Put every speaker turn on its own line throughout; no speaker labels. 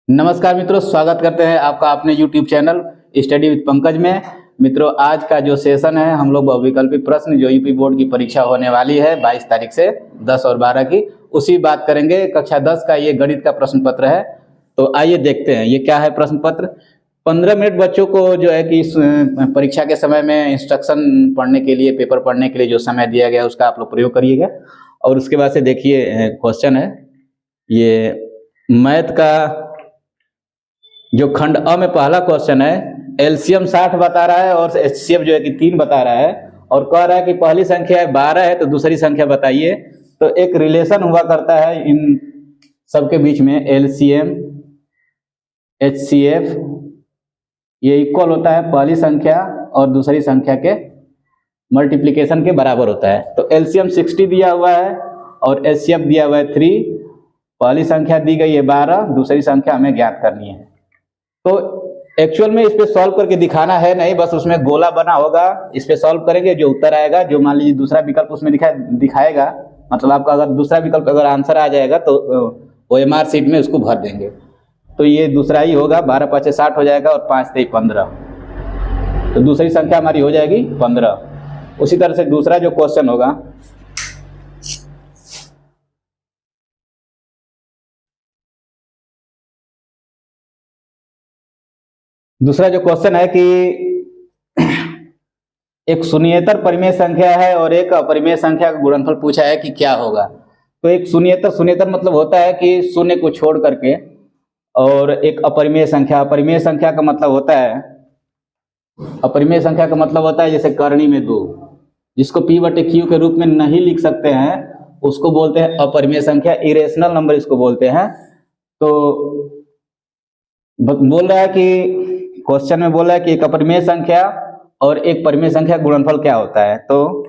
नमस्कार मित्रों, स्वागत करते हैं आपका अपने YouTube channel study with Pankaj में। मित्रों, आज का जो सेशन है हम लोग बहुविकल्पी प्रश्न जो यूपी बोर्ड की परीक्षा होने वाली है 22 तारीख से 10 और 12 की, उसी बात करेंगे। कक्षा 10 का ये गणित का प्रश्न पत्र है। तो आइए देखते हैं ये क्या है प्रश्न पत्र। 15 मिनट बच्चों को जो है कि इस परीक्षा के समय में इंस्ट्रक्शन पढ़ने के लिए, पेपर पढ़ने के लिए जो समय दिया गया उसका आप लोग प्रयोग करिएगा। और उसके बाद से देखिए क्वेश्चन है ये मैथ का जो खंड अ में पहला क्वेश्चन है। एलसीएम 60 बता रहा है और एचसीएफ जो है कि 3 बता रहा है और कह रहा है कि पहली संख्या है 12 है तो दूसरी संख्या बताइए। तो एक रिलेशन हुआ करता है इन सबके बीच में, एलसीएम एचसीएफ ये इक्वल होता है पहली संख्या और दूसरी संख्या के मल्टीप्लिकेशन के बराबर होता है। तो एलसीएम 60 दिया हुआ है और एचसीएफ दिया हुआ है 3। पहली संख्या दी गई है 12, दूसरी संख्या हमें ज्ञात करनी है। तो एक्चुअल में इस पे सॉल्व करके दिखाना है नहीं, बस उसमें गोला बना होगा, इस पे सॉल्व करेंगे, जो उत्तर आएगा, जो मान लीजिए दूसरा विकल्प उसमें दिखाएगा, मतलब आपका अगर दूसरा विकल्प अगर आंसर आ जाएगा तो ओएमआर शीट में उसको भर देंगे। तो ये दूसरा ही होगा, 12 5 60 हो जाएगा और 5 3 15, तो दूसरी संख्या हमारी हो जाएगी 15। उसी तरह से दूसरा जो क्वेश्चन होगा, दूसरा जो क्वेश्चन है कि एक शून्येतर परिमेय संख्या है और एक अपरिमेय संख्या का गुणनफल पूछा है कि क्या होगा। तो एक शून्येतर मतलब होता है कि शून्य को छोड़ करके, और एक अपरिमेय संख्या का मतलब होता है, अपरिमेय संख्या का मतलब होता है जैसे करनी में 2, जिसको P/Q के रूप में नहीं लिख सकते हैं उसको बोलते हैं अपरिमेय संख्या, इरेशनल नंबर इसको बोलते हैं। तो बोल रहा है कि क्वेश्चन में बोल रहा है कि एक अपरिमेय संख्या और एक परिमेय संख्या गुणनफल क्या होता है। तो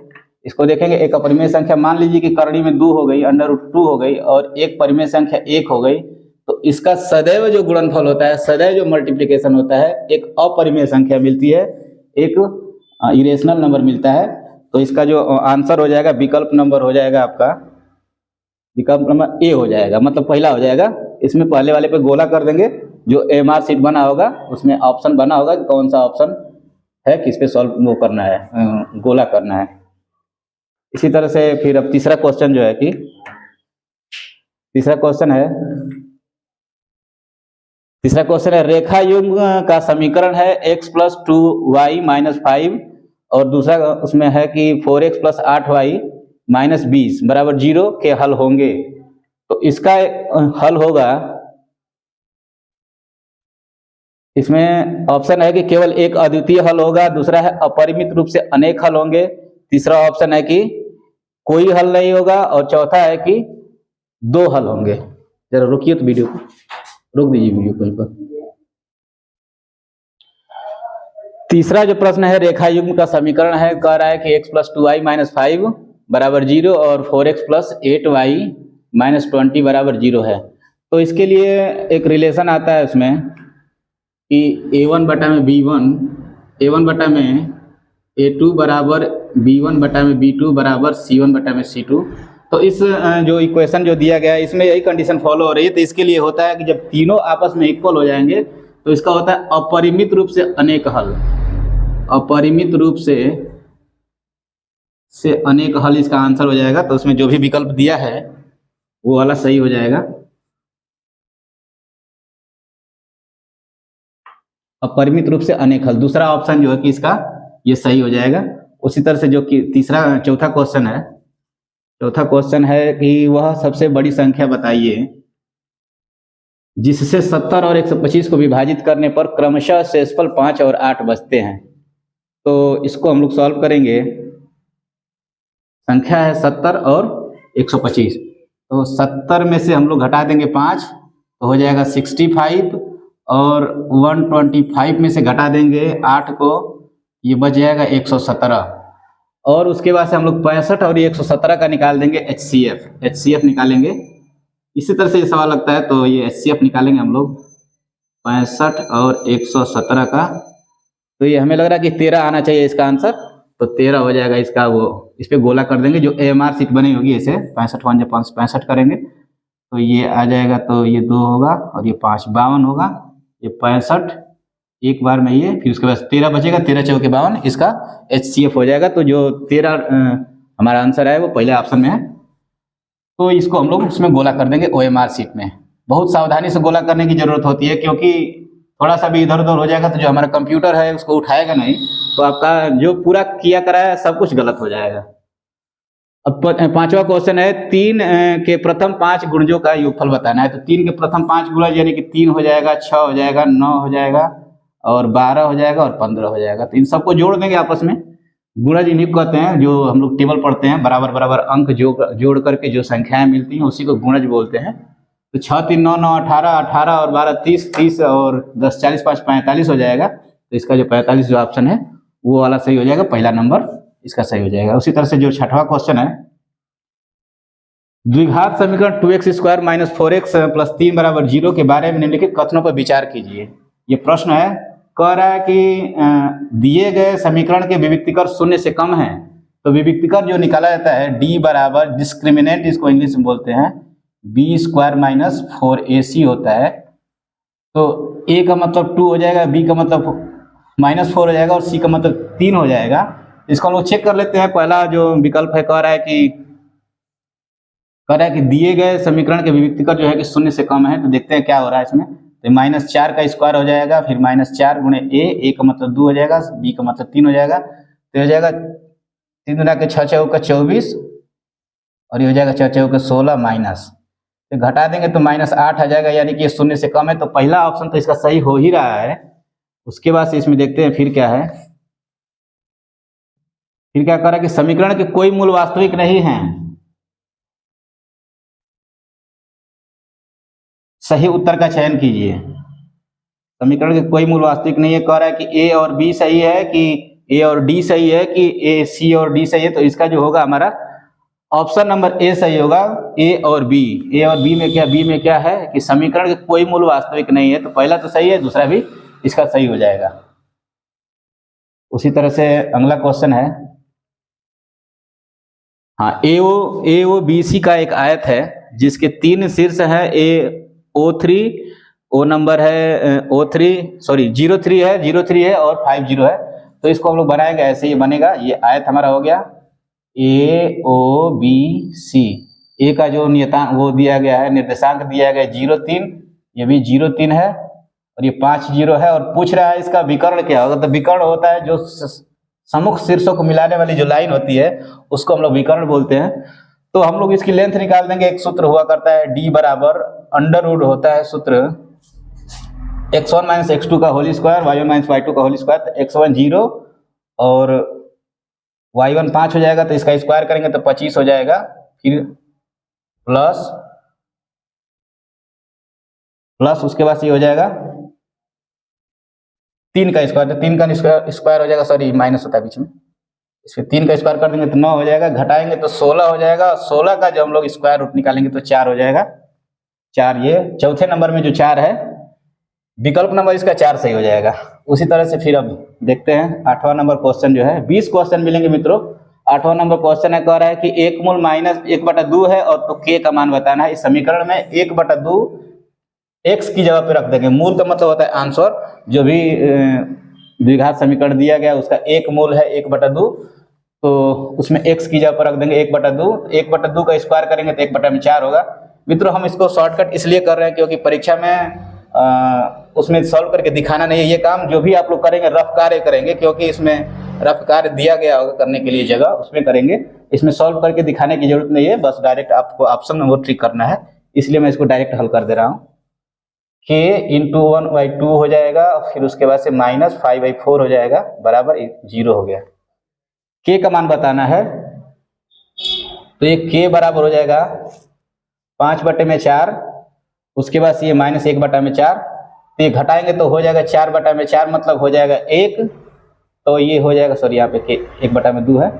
इसको देखेंगे। एक अपरिमेय संख्या मान लीजिए कि करनी में 2 हो गई, √2 हो गई, और एक परिमेय संख्या 1 हो गई, तो इसका सदैव जो गुणनफल होता है, सदैव जो मल्टीप्लिकेशन होता है, एक अपरिमेय संख्या मिलती है, एक इरेशनल नंबर मिलता है। तो इसका जो आंसर हो जाएगा, विकल्प नंबर हो जाएगा आपका, विकल्प नंबर ए हो जाएगा, मतलब पहला हो जाएगा। इसमें पहले वाले पे गोला कर देंगे, जो एमआर शीट बना होगा उसमें ऑप्शन बना होगा कि कौन सा ऑप्शन है, किस पे सॉल्व वो करना है, गोला करना है। इसी तरह से फिर अब तीसरा क्वेश्चन जो है कि तीसरा क्वेश्चन है रेखा युग्म का समीकरण है x + 2y - 5, और दूसरा उसमें है कि 4x + 8y - 20 = 0 के हल होंगे। तो इसका हल होगा, इसमें ऑप्शन है कि केवल एक अद्वितीय हल होगा, दूसरा है अपरिमित रूप से अनेक हल होंगे, तीसरा ऑप्शन है कि कोई हल नहीं होगा, और चौथा है कि 2 हल होंगे। जरा रुकिए, तो वीडियो को रोक दीजिए, वीडियो कहीं पर। तीसरा जो प्रश्न है रेखा युग्म का समीकरण है, कह रहा है कि x + 2y - 5 = 0 और 4x + 8y - 20 = 0 है। तो इसके लिए एक रिलेशन आता है उसमें कि A1/B1, A2 बराबर B1/B2 बराबर C1/C2। तो इस जो इक्वेशन जो दिया गया है इसमें यही कंडीशन फॉलो हो रही है। तो इसके लिए होता है कि जब तीनों आपस में इक्वल हो जाएंगे तो इसका होता है अपरिमित रूप से अनेक हल, अपरिमित रूप से अनेक हल इसका आंसर हो जाएगा। तो उसमें जो भी विकल्प दिया है वो वाला सही हो जाएगा, अपरिमित रूप से अनेक हल। दूसरा ऑप्शन जो है कि इसका ये सही हो जाएगा। उसी तरह से जो कि चौथा क्वेश्चन है कि वह सबसे बड़ी संख्या बताइए जिससे 70 और 125 को विभाजित करने पर क्रमशः शेषफल 5 और 8 बचते हैं। तो इसको हम लोग सॉल्व करेंगे। संख्या है 70 और 125, तो 70 में से हम लोग घटा देंगे 5 तो हो जाएगा 65, और 125 में से घटा देंगे 8 को, ये बच जाएगा 117, और उसके बाद से हम लोग 65 और 117 का निकाल देंगे एचसीएफ निकालेंगे। इसी तरह से ये सवाल लगता है, तो ये एचसीएफ निकालेंगे हम लोग 65 और 117 का। तो ये हमें लग रहा है कि 13 आना चाहिए इसका आंसर, तो 13 हो जाएगा इसका। वो इस पे गोला कर देंगे, जो एमआर शीट बनी होगी ऐसे 65 65 करेंगे तो ये आ जाएगा, तो ये 2 होगा और ये 5 52 होगा, ये 65 एक बार में ये, फिर उसके बाद 13 बचेगा, 13 चौके 52, इसका HCF हो जाएगा। तो जो 13 हमारा आंसर है वो पहले ऑप्शन में है। तो इसको हम लोग उसमें गोला कर देंगे OMR शीट में। बहुत सावधानी से गोला करने की जरूरत होती है, क्योंकि थोड़ा सा भी इधर उधर हो जाएगा तो जो हमारा कंप्यूटर है उसको उठाएगा नहीं, तो आपका जो पूरा किया करा है सब कुछ गलत हो जाएगा। अब पांचवा क्वेश्चन है, 3 के प्रथम 5 गुणजों का योगफल बताना है। तो 3 के प्रथम 5 गुणज यानी कि 3 हो जाएगा, 6 हो जाएगा, 9 हो जाएगा और 12 हो जाएगा और 15 हो जाएगा। तो इन सबको जोड़ देंगे आपस में। गुणज इन्हीं को कहते हैं, जो हम लोग टेबल पढ़ते हैं, बराबर बराबर अंक जोड़ करके जो संख्याएं मिलती हैं उसी को गुणज बोलते हैं। तो 6 3 9 9 18, 18 और 12 30, 30 और 10 40 5 45 हो जाएगा। तो इसका जो 45 जो ऑप्शन है वो वाला सही हो जाएगा, पहला नंबर इसका सही हो जाएगा। उसी तरह से जो छठवां क्वेश्चन है, द्विघात समीकरण 2x² - 4x + 3 = 0 के बारे में निम्नलिखित कथनों पर विचार कीजिए। ये प्रश्न है, कह रहा है कि दिए गए समीकरण के विविक्तिकर शून्य से कम है, तो विविक्तिकर जो निकाला जाता है D बराबर डिस्क्रिमिनेंट, इसको इंग्लिश में बोलते हैं, b² - 4ac होता है। तो a का मतलब 2 हो जाएगा, b का मतलब -4 हो जाएगा और c का मतलब 3 हो जाएगा। इसको हम लोग चेक कर लेते हैं। पहला जो विकल्प है कह रहा है कि दिए गए समीकरण के विविक्तिकर जो है कि शून्य से कम है। तो देखते हैं क्या हो रहा है इसमें। तो -4 का स्क्वायर हो जाएगा, फिर -4 गुणे a का मतलब 2 हो जाएगा, b का मतलब 3 हो जाएगा। तो हो जाएगा 3 गुना के 6 चौका 24 और ये हो जाएगा 6 चौका 16 माइनस, तो घटा देंगे तो -8 आ जाएगा, यानी कि ये शून्य से कम है। तो पहला ऑप्शन तो इसका सही हो ही रहा है। उसके बाद से इसमें देखते हैं फिर क्या है। फिर क्या कह रहा है कि समीकरण के कोई मूल वास्तविक नहीं है। सही उत्तर का चयन कीजिए। समीकरण के कोई मूल वास्तविक नहीं है। कह रहा है कि A और B सही है, कि A और D सही है, कि A C और D सही है। तो इसका जो होगा हमारा ऑप्शन नंबर A सही होगा, A और B। A और B में क्या है कि समीकरण के कोई मूल वास्तविक नहीं है। तो पहला तो सही है, दूसरा भी इसका सही हो जाएगा। उसी तरह से अगला क्वेश्चन है, हाँ, AOBC का एक आयत है जिसके 3 शीर्ष है, O3, O नंबर है O3 03 है और 50 है। तो इसको हम लोग बनाएंगे ऐसे, ये बनेगा। ये आयत हमारा हो गया AOBC। A का जो नियतांक वो दिया गया है, निर्देशांक दिया गया है 03, ये भी 03 है और ये 50 है। और पूछ रहा है इसका विकर्ण क्या होगा। तो विकर्ण होता है जो सम्मुख शीर्षों को मिलाने वाली जो लाइन होती है उसको हम लोग विकर्ण बोलते हैं। तो हम लोग इसकी लेंथ निकाल देंगे। एक सूत्र हुआ करता है D बराबर √ होता है सूत्र x1 - x2 का होल स्क्वायर, y1 - y2 का होल स्क्वायर। तो x1 0 और y1 5 हो जाएगा, तो इसका स्क्वायर करेंगे तो 25 हो जाएगा। फिर प्लस उसके बाद ये हो जाएगा 3 का स्क्वायर, तो 3 का स्क्वायर हो जाएगा, सॉरी माइनस होता है बीच में, इसमें 3 का स्क्वायर कर देंगे तो 9 हो जाएगा, घटाएंगे तो 16 हो जाएगा। 16 का जो हम लोग स्क्वायर रूट निकालेंगे तो 4 हो जाएगा। 4, ये चौथे नंबर में जो 4 है, विकल्प नंबर इसका 4 सही हो जाएगा। उसी तरह से फिर अब देखते हैं 8वां नंबर क्वेश्चन जो है। 20 क्वेश्चन मिलेंगे मित्रों। 8वां नंबर क्वेश्चन है, कह रहा है कि 1 मूल -1/2 है और तो k का मान बताना है। इस समीकरण में 1/2 x की जगह पे रख देंगे। मूल का मतलब होता है आंसर। जो भी द्विघात समीकरण दिया गया उसका एक मूल है 1/2, तो उसमें x की जगह पर रख देंगे 1/2। 1/2 का स्क्वायर करेंगे तो 1/4 होगा। मित्रों हम इसको शॉर्टकट इसलिए कर रहे हैं क्योंकि परीक्षा में उसमें सॉल्व करके दिखाना नहीं है। ये काम जो भी आप लोग करेंगे रफ कार्य करेंगे, क्योंकि इसमें रफ कार्य दिया गया होगा करने के लिए जगह, उसमें करेंगे। इसमें सॉल्व करके दिखाने की जरूरत नहीं है, बस डायरेक्ट आपको ऑप्शन में वो ट्रिक करना है। इसलिए मैं इसको डायरेक्ट हल कर दे रहा हूँ। k × 1/2 हो जाएगा, फिर उसके बाद से -5/4 हो जाएगा, बराबर 0 हो गया। k का मान बताना है, तो ये k बराबर हो जाएगा 5/4। उसके बाद से ये -1/4, तो ये घटाएंगे तो हो जाएगा 4/4, मतलब हो जाएगा 1। तो ये हो जाएगा, सॉरी यहाँ पे k 1/2 है।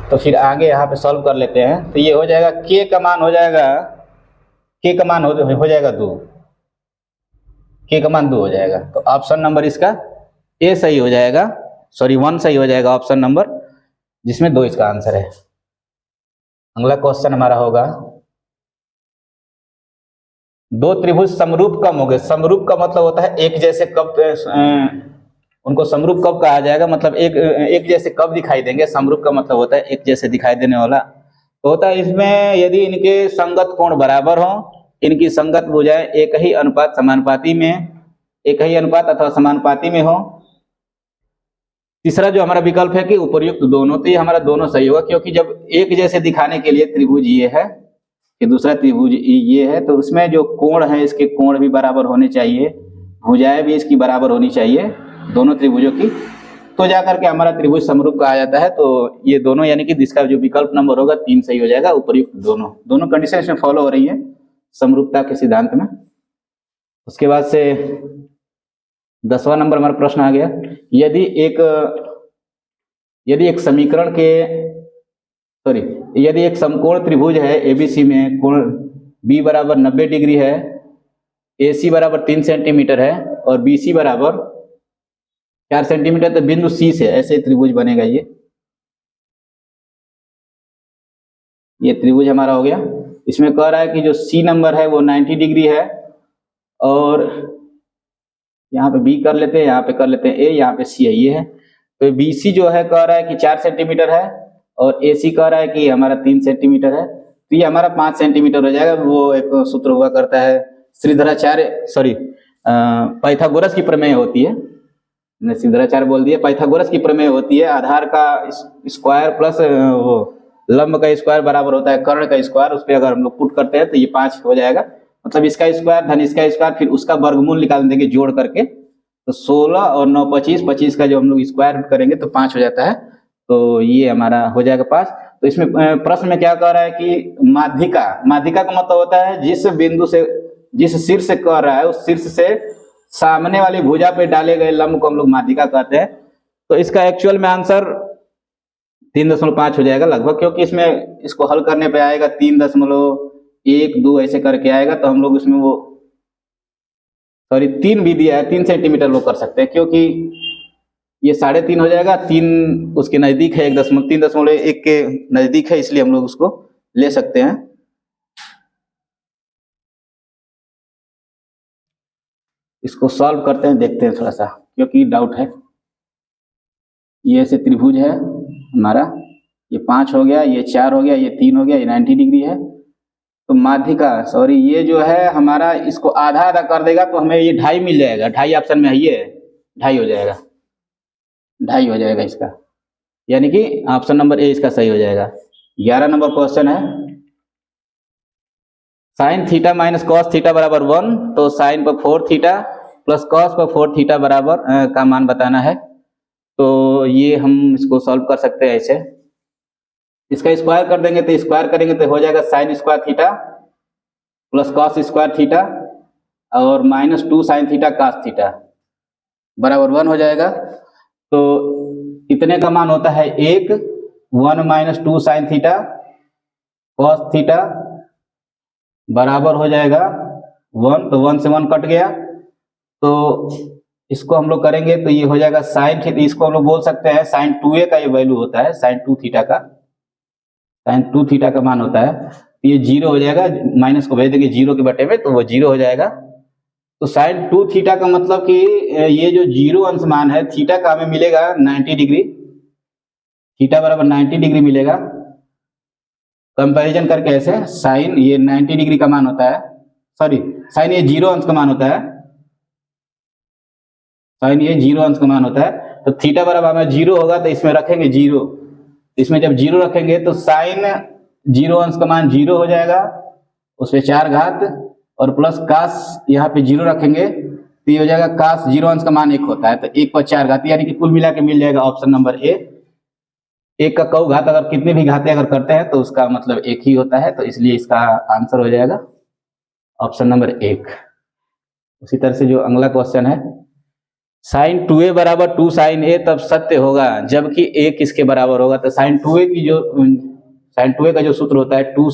तो फिर आगे यहाँ पे सॉल्व कर लेते हैं। तो ये हो जाएगा k का मान हो जाएगा, k का मान हो जाएगा 2, k का मान 2 हो जाएगा। तो ऑप्शन नंबर इसका A सही हो जाएगा, सॉरी 1 सही हो जाएगा ऑप्शन नंबर, जिसमें 2 इसका आंसर है। अगला क्वेश्चन हमारा होगा दो त्रिभुज समरूप कब होंगे? समरूप का मतलब होता है एक जैसे कब, उनको समरूप कब कहा जाएगा, मतलब एक जैसे कब दिखाई देंगे? समरूप का मतलब होता है एक जैसे दिखाई देने वाला। तो होता है इसमें यदि इनके संगत कोण बराबर हो, इनकी संगत भुजाएं एक ही अनुपात समानुपाती में, एक ही अनुपात अथवा समानुपाती में हो। तीसरा जो हमारा विकल्प है कि उपर्युक्त दोनों, तो ये हमारा दोनों सही होगा, क्योंकि जब एक जैसे दिखाने के लिए त्रिभुज ये है कि दूसरा त्रिभुज ये है, तो उसमें जो कोण है इसके कोण भी बराबर होने चाहिए, भुजाएं भी इसकी बराबर होनी चाहिए दोनों त्रिभुजों की, तो जाकर के हमारा त्रिभुज समरूप कहा जाता है। तो ये दोनों यानी कि इसका जो विकल्प नंबर होगा 3 सही हो जाएगा, उपर्युक्त दोनों कंडीशन इसमें फॉलो हो रही है समरूपता के सिद्धांत में। उसके बाद से 10वां नंबर हमारा प्रश्न आ गया, यदि एक समकोण त्रिभुज है एबीसी में कोण बी बराबर 90 डिग्री है, एसी बराबर 3 सेंटीमीटर है और बीसी बराबर 4 सेंटीमीटर, तो बिंदु सी से ऐसे त्रिभुज बनेगा। ये त्रिभुज हमारा हो गया। इसमें कह रहा है कि जो सी नंबर है वो 90 डिग्री है, और यहाँ पे बी कर लेते हैं, यहाँ पे कर लेते हैं ए, यहाँ पे सी है, ये है। तो बीसी जो है कह रहा है कि 4 सेंटीमीटर है और एसी कह रहा है कि हमारा 3 सेंटीमीटर है, तो ये हमारा 5 सेंटीमीटर हो जाएगा। वो एक सूत्र हुआ करता है पाइथागोरस की प्रमेय होती है, मैंने श्रीधराचार्य बोल दिया, पाइथागोरस की प्रमेय होती है। आधार का स्क्वायर प्लस वो लंब का स्क्वायर बराबर होता है कर्ण का स्क्वायर, उस पर अगर हम लोग पुट करते हैं तो ये 5 हो जाएगा, मतलब इसका स्क्वायर धन इसका स्क्वायर, फिर उसका वर्गमूल निकाल देंगे जोड़ करके, तो 16 और 9 25, 25 का जो हम लोग स्क्वायर करेंगे तो 5 हो जाता है, तो ये हमारा हो जाएगा 5। तो इसमें प्रश्न में क्या कह रहा है कि माध्यिका का मतलब होता है जिस बिंदु से, जिस शीर्ष से कह रहा है उस शीर्ष से सामने वाली भुजा पे डाले गए लंब को हम लोग माध्यिका कहते हैं। तो इसका एक्चुअल में आंसर 3.5 हो जाएगा लगभग, क्योंकि इसमें इसको हल करने पे आएगा 3.12 ऐसे करके आएगा, तो हम लोग इसमें वो 3 भी दिया है, 3 सेंटीमीटर वो कर सकते हैं, क्योंकि ये 3.5 हो जाएगा, 3 उसके नजदीक है, 3.1 के नजदीक है, इसलिए हम लोग उसको ले सकते हैं। इसको सॉल्व करते हैं, देखते हैं थोड़ा सा, क्योंकि डाउट है। ये ऐसे त्रिभुज है हमारा, ये 5 हो गया, ये 4 हो गया, ये 3 हो गया, ये 90 डिग्री है। तो माध्यिका ये जो है हमारा, इसको आधा आधा कर देगा तो हमें ये 2.5 मिल जाएगा। 2.5 ऑप्शन में है, ये 2.5 हो जाएगा, 2.5 हो जाएगा इसका, यानी कि ऑप्शन नंबर ए इसका सही हो जाएगा। 11 नंबर क्वेश्चन है, sine theta minus cos theta बराबर 1, तो साइन पर 4 थीटा प्लस कॉस पर 4 थीटा बराबर का मान बताना है। तो ये हम इसको सॉल्व कर सकते हैं ऐसे, इसका स्क्वायर कर देंगे, तो स्क्वायर करेंगे तो हो जाएगा sine square theta plus cos square theta और -2 साइन थीटा कॉस थीटा बराबर 1 हो जाएगा। तो इतने का मान होता है 1 -2 साइन थीटा कॉस थीटा बराबर हो जाएगा 1, तो 1 से 1 कट गया, तो इसको हम लोग करेंगे तो ये हो जाएगा साइन थीटा, इसको हम लोग बोल सकते हैं साइन 2a का ये वैल्यू होता है, साइन 2 थीटा का, साइन 2 थीटा का मान होता है, तो ये 0 हो जाएगा, माइनस को भेज देंगे 0 के बटे में, तो वो 0 हो जाएगा। तो साइन 2 थीटा का मतलब कि ये जो 0 अंश मान है थीटा का हमें मिलेगा 90 डिग्री, थीटा बराबर 90 डिग्री मिलेगा। कंपैरिजन करके ऐसे साइन ये 90 डिग्री का मान होता है, साइन ये 0 अंश का मान होता है, साइन ये 0 अंश का मान होता है, तो थीटा बराबर हमें 0 होगा, तो इसमें रखेंगे 0, इसमें जब 0 रखेंगे तो साइन 0 अंश का मान 0 हो जाएगा, उस पर 4 घात और प्लस कास यहाँ पे 0 रखेंगे तो ये हो जाएगा कास 0 अंश का मान 1 होता है, तो 1 पर 4 घात, यानी कि कुल मिला के मिल जाएगा ऑप्शन नंबर ए। 1 का कऊ घात अगर कितने भी घाते अगर करते हैं तो उसका मतलब 1 ही होता है, तो इसलिए इसका आंसर हो जाएगा ऑप्शन नंबर 1। उसी तरह से जो अगला क्वेश्चन है, साइन 2a बराबर 2 साइन a तब सत्य होगा जबकि a किसके बराबर होगा, तो साइन 2a का जो सूत्र होता है 2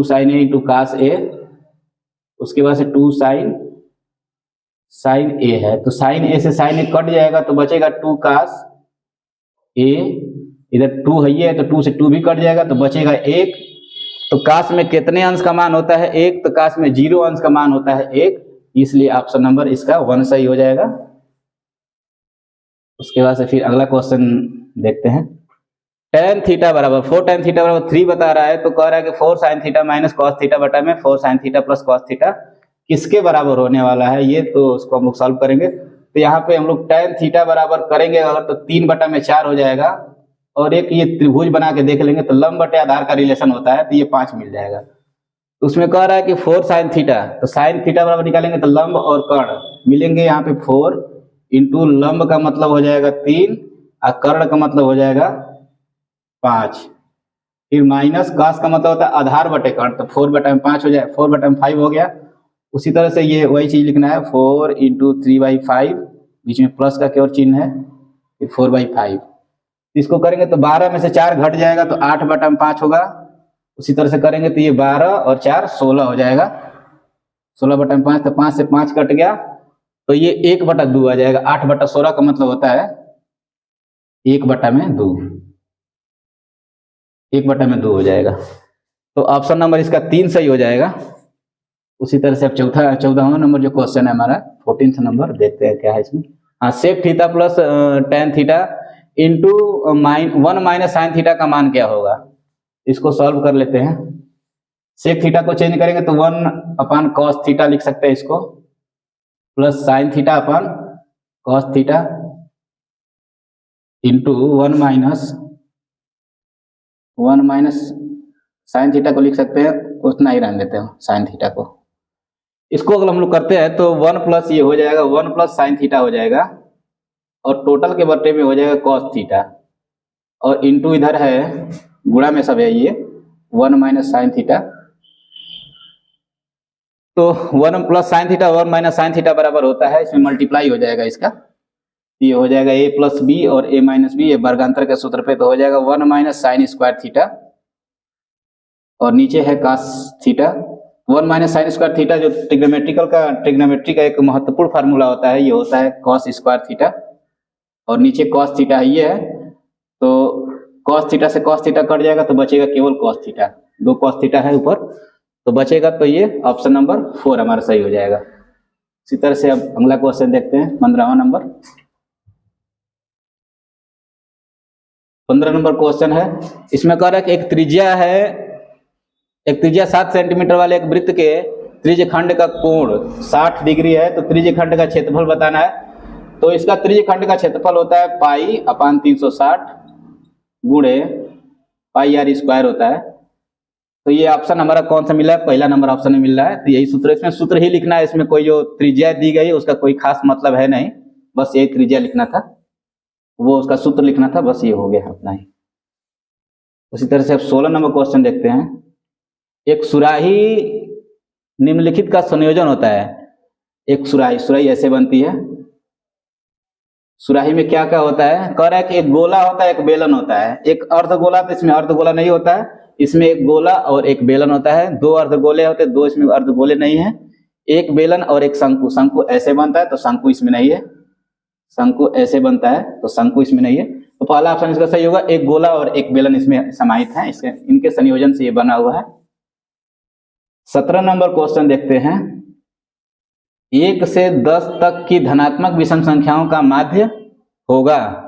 sine a into cos a, उसके बाद से 2 साइन a है, तो साइन a से साइन a कट जाएगा तो बचेगा 2 कास a, इधर 2 है ये, तो 2 से 2 भी कट जाएगा तो बचेगा 1 तो काश में कितने अंश का मान होता है 1, तो काश में 0 अंश का मान होता है 1, इसलिए ऑप्शन नंबर इसका 1 सही हो जाएगा। उसके बाद से फिर अगला क्वेश्चन देखते हैं। tan थीटा बराबर 4 tan थीटा बराबर 3 बता रहा है, तो कह रहा है कि 4 sin theta minus cos theta बटा में 4 sin theta plus cos theta किसके बराबर होने वाला है, ये तो उसको हम लोग सॉल्व करेंगे। तो यहाँ पे हम लोग tan थीटा बराबर करेंगे अगर तो 3 बटा में 4 हो जाएगा, और एक ये त्रिभुज बना के देख लेंगे तो लंब बटे आधार का रिलेशन होता है, तो ये 5 मिल जाएगा। तो उसमें कह रहा है कि 4 sin थीटा, तो sin थीटा बराबर निकालेंगे तो लंब और कर्ण मिलेंगे, यहाँ पे 4 इंटू लंब का मतलब हो जाएगा 3 और कर्ण का मतलब हो जाएगा 5, फिर माइनस काश का मतलब होता है आधार बटे कर्ण, तो 4 बटा में 5 हो जाए, 4 बटा में 5 हो गया। उसी तरह से ये वही चीज लिखना है, 4 इंटू 3/5, बीच में प्लस का केवल चिन्ह है, फिर 4/5। इसको करेंगे तो 12 में से 4 घट जाएगा तो 8 बटा में 5 होगा। उसी तरह से करेंगे तो ये 12 और 4 16 हो जाएगा, 16 बटा में 5, तो 5 से 5 कट गया, तो ये 1 बटा 2 आ जाएगा। 8 बटा 16 का मतलब होता है 1 बटा में 2, 1 बटा में 2 हो जाएगा। तो ऑप्शन नंबर इसका 3 सही हो जाएगा। उसी तरह से अब 14वां नंबर जो क्वेश्चन है हमारा 14th नंबर, देखते हैं क्या है इसमें। हाँ, sec theta plus tan theta into 1 minus sine theta का मान क्या होगा, इसको सॉल्व कर लेते हैं। सेक थीटा को चेंज करेंगे तो 1 अपान कॉस थीटा लिख सकते हैं इसको, plus sine theta upon cos theta into 1 minus sine theta को लिख सकते हैं, उतना ही रहने देते हैं साइन थीटा को। इसको अगर हम लोग करते हैं तो 1 प्लस ये हो जाएगा 1 प्लस साइन थीटा हो जाएगा, और टोटल के बट्टे में हो जाएगा कॉस थीटा, और इंटू इधर है गुणा में सब है ये 1 माइनस साइन थीटा, तो 1 plus sine theta 1 minus sine theta बराबर होता है, इसमें मल्टीप्लाई हो जाएगा इसका, ये हो जाएगा a प्लस बी और a माइनस बी, ये वर्गांतर के सूत्र पे, तो हो जाएगा 1 माइनस साइन स्क्वायर थीटा, और नीचे है cos theta. 1 minus sine square theta जो ट्रिग्नोमेट्री का एक महत्वपूर्ण फार्मूला होता है, ये होता है कॉस स्क्वायर थीटा, और नीचे कॉस थीटा ये है, तो कॉस थीटा से कॉस थीटा कट जाएगा तो बचेगा केवल कॉस थीटा, 2 कॉस थीटा है ऊपर तो बचेगा, तो ये ऑप्शन नंबर 4 हमारा सही हो जाएगा। इसी तरह से अब अगला क्वेश्चन देखते हैं 15वां नंबर। 15 नंबर क्वेश्चन है, इसमें कह रहा है कि एक त्रिज्या 7 सेंटीमीटर वाले एक वृत्त के त्रिज्यखंड का कोण 60 डिग्री है, तो त्रिज्यखंड का क्षेत्रफल बताना है। तो इसका त्रिज्यखंड का क्षेत्रफल होता है पाई अपान 360 गुणे पाई आर स्क्वायर होता है। तो ये ऑप्शन हमारा कौन सा मिला है, पहला नंबर ऑप्शन में मिल रहा है, तो यही सूत्र, इसमें सूत्र ही लिखना है, इसमें कोई जो त्रिज्या दी गई है उसका कोई खास मतलब है नहीं, बस यही त्रिज्या लिखना था, वो उसका सूत्र लिखना था, बस ये हो गया अपना ही। उसी तरह से अब 16 नंबर क्वेश्चन देखते हैं। एक सुराही निम्नलिखित का संयोजन होता है। एक सुराही ऐसे बनती है, सुराही में क्या क्या होता है, कह रहा है कि एक गोला होता है, एक बेलन होता है, एक अर्धगोला, तो इसमें अर्धगोला नहीं होता है, इसमें एक गोला और एक बेलन होता है, 2 अर्धगोले होते हैं, 2 इसमें अर्धगोले नहीं है, एक बेलन और एक शंकु, शंकु ऐसे बनता है तो शंकु इसमें नहीं है, शंकु ऐसे बनता है तो शंकु इसमें नहीं है, तो पहला ऑप्शन इसका सही होगा, एक गोला और एक बेलन इसमें समाहित है, इसके इनके संयोजन से ये बना हुआ है। 17 नंबर क्वेश्चन देखते हैं। 1 से 10 तक की धनात्मक विषम संख्याओं का माध्य होगा।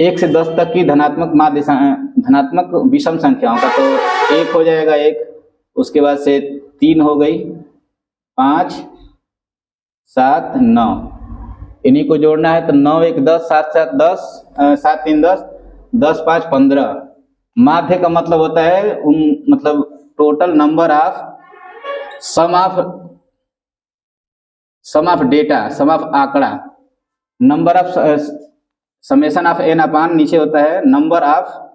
1 से 10 तक की धनात्मक विषम संख्याओं का, तो 1 हो जाएगा 1, उसके बाद से 3 हो गई, 5 7 9, इन्हीं को जोड़ना है, तो 9 1 10, 7 7 10, 7 3 10, 10 5 15। माध्य का मतलब होता है मतलब total number of sum of data, sum of आंकड़ा, number of summation of N upon नीचे होता है नंबर ऑफ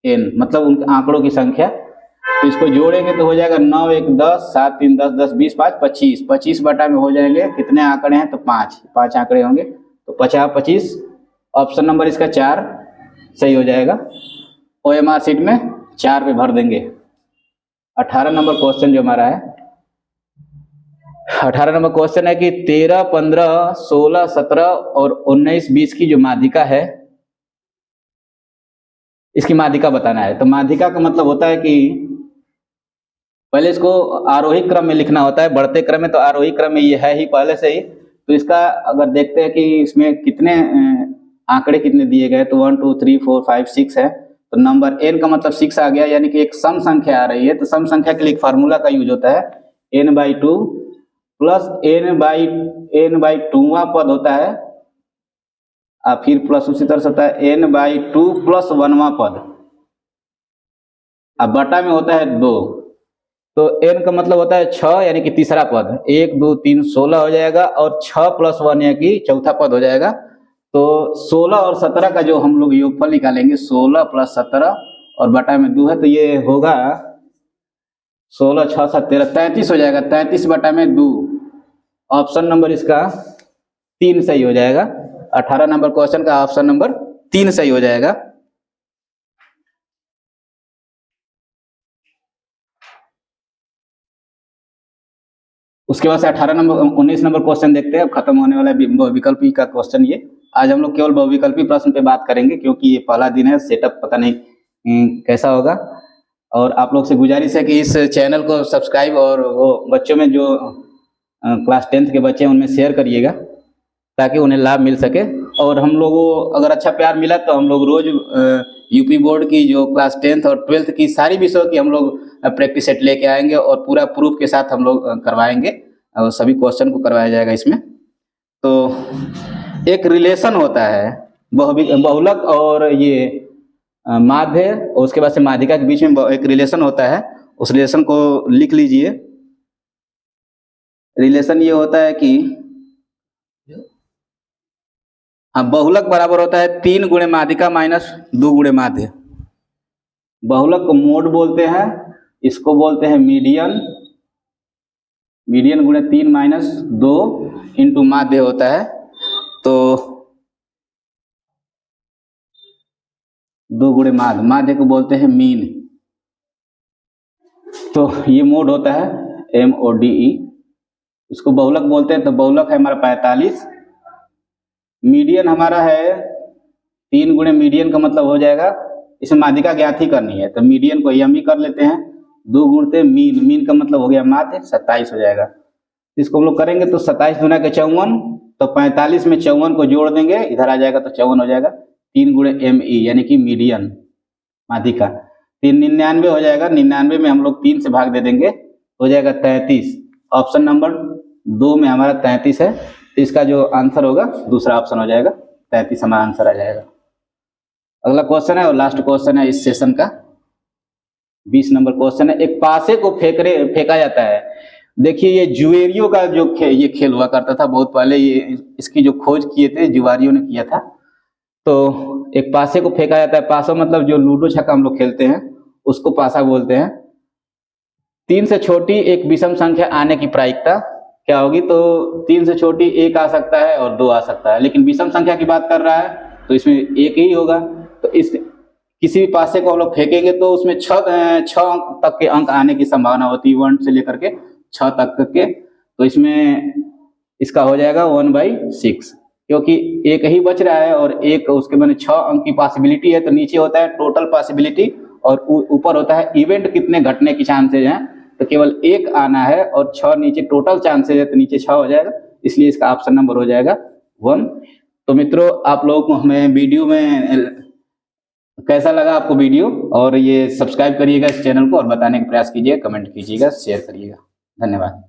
एन, मतलब उनके आंकड़ों की संख्या। तो इसको जोड़ेंगे तो हो जाएगा 9 1 10, 7 3 10, 10 20 5 25, 25 बटा में हो जाएंगे कितने आंकड़े हैं, तो 5 आंकड़े होंगे, तो 50 25, ऑप्शन नंबर इसका 4 सही हो जाएगा। OMR शीट में 4 पे भर देंगे। 18 नंबर क्वेश्चन जो हमारा है, 18 नंबर क्वेश्चन है कि 13 15 16 17 और 19 20 की जो माध्यिका है, इसकी माध्यिका बताना है। तो माध्यिका का मतलब होता है कि पहले इसको आरोही क्रम में लिखना होता है, बढ़ते क्रम में, तो आरोही क्रम में ये है ही पहले से ही। तो इसका अगर देखते हैं कि इसमें कितने आंकड़े कितने दिए गए, तो 1 2 3 4 5 6 है। तो नंबर n का मतलब 6 आ गया, यानी कि एक सम संख्या आ रही है। तो सम संख्या के लिए एक फार्मूला का यूज होता है, n/2 प्लस n/2वां पद होता है, फिर प्लस उसी तरह से होता है n/2 प्लस 1वां पद, अब बटा में होता है 2। तो n का मतलब होता है 6, यानी कि तीसरा पद, 1 2 3 16 हो जाएगा, और 6 प्लस 1 यानी कि चौथा पद हो जाएगा। तो 16 और 17 का जो हम लोग योगफल निकालेंगे, 16 प्लस 17 और बटा में 2 है, तो ये होगा 16 6 7 13 33 हो जाएगा। 33 बटा में 2, ऑप्शन नंबर इसका 3 सही हो जाएगा। 18 नंबर क्वेश्चन का ऑप्शन नंबर 3 सही हो जाएगा। उसके बाद से 19 नंबर क्वेश्चन देखते हैं। अब खत्म होने वाला है बहुविकल्पी का क्वेश्चन ये। आज हम लोग केवल बहुविकल्पी प्रश्न पे बात करेंगे, क्योंकि ये पहला दिन है, सेटअप पता नहीं कैसा होगा। और आप लोग से गुजारिश है कि इस चैनल को सब्सक्राइब और वो बच्चों में जो क्लास 10th के बच्चे हैं उनमें शेयर करिएगा, ताकि उन्हें लाभ मिल सके। और हम लोगों अगर अच्छा प्यार मिला तो हम लोग रोज यूपी बोर्ड की जो क्लास 10th और 12th की सारी विषयों की हम लोग प्रैक्टिस सेट लेके आएंगे, और पूरा प्रूफ के साथ हम लोग करवाएंगे, और सभी क्वेश्चन को करवाया जाएगा इसमें। तो एक रिलेशन होता है बहुलक और ये माध्य, और उसके बाद से माध्यिका के बीच में एक रिलेशन होता है। उस रिलेशन को लिख लीजिए। रिलेशन ये होता है कि बहुलक बराबर होता है 3 गुणे माध्यिका माइनस 2 गुणे माध्य। बहुलक को मोड बोलते हैं, इसको बोलते हैं मीडियन। मीडियन गुणे 3 माइनस 2 इंटू माध्य होता है, तो 2 गुणे माध्य, माध्य को बोलते हैं मीन। तो ये मोड होता है MODE। इसको बहुलक बोलते हैं, तो बहुलक है हमारा 45। मीडियन हमारा है 3 गुणे मीडियन का मतलब हो जाएगा, इसमें माध्यिका ज्ञात ही करनी है, तो मीडियन को एम ही कर लेते हैं। 2 गुणते मीन, मीन का मतलब हो गया माध्य, 27 हो जाएगा। इसको हम लोग करेंगे तो 27 गुना के 54, तो 45 में 54 को जोड़ देंगे, इधर आ जाएगा तो 54 हो जाएगा। 3 गुणे ME यानी कि मीडियन, माध्यिका। 3 99 हो जाएगा, 99 में हम लोग 3 से भाग दे देंगे, हो जाएगा 33। ऑप्शन नंबर 2 में हमारा 33 है, तो इसका जो आंसर होगा दूसरा ऑप्शन हो जाएगा, 33 हमारा आंसर आ जाएगा। अगला क्वेश्चन है और लास्ट क्वेश्चन है इस सेशन का, 20 नंबर क्वेश्चन है। एक पासे को फेंका जाता है। देखिए ये जुएरियों का जो ये खेल हुआ करता था बहुत पहले, ये इसकी जो खोज किए थे जुआरियों ने किया था। तो एक पासे को फेंका जाता है, पासा मतलब जो लूडो छक्का हम लोग खेलते हैं उसको पासा बोलते हैं। 3 से छोटी एक विषम संख्या आने की प्रायिकता क्या होगी? तो 3 से छोटी 1 आ सकता है और 2 आ सकता है, लेकिन विषम संख्या की बात कर रहा है तो इसमें 1 ही होगा। तो इस किसी भी पासे को हम लोग फेंकेंगे तो उसमें 6 अंक तक के अंक आने की संभावना होती है, 1 से लेकर के 6 तक के। तो इसमें इसका हो जाएगा 1/6, क्योंकि 1 ही बच रहा है और एक उसके मैंने 6 अंक की पॉसिबिलिटी है। तो नीचे होता है टोटल पॉसिबिलिटी और ऊपर होता है इवेंट कितने घटने की चांसेज हैं। तो केवल 1 आना है और 6 नीचे टोटल चांसेज है, तो नीचे 6 हो जाएगा, इसलिए इसका ऑप्शन नंबर हो जाएगा 1। तो मित्रों आप लोग को हमें वीडियो में कैसा लगा आपको वीडियो, और ये सब्सक्राइब करिएगा इस चैनल को, और बताने का प्रयास कीजिएगा, कमेंट कीजिएगा, शेयर करिएगा। धन्यवाद।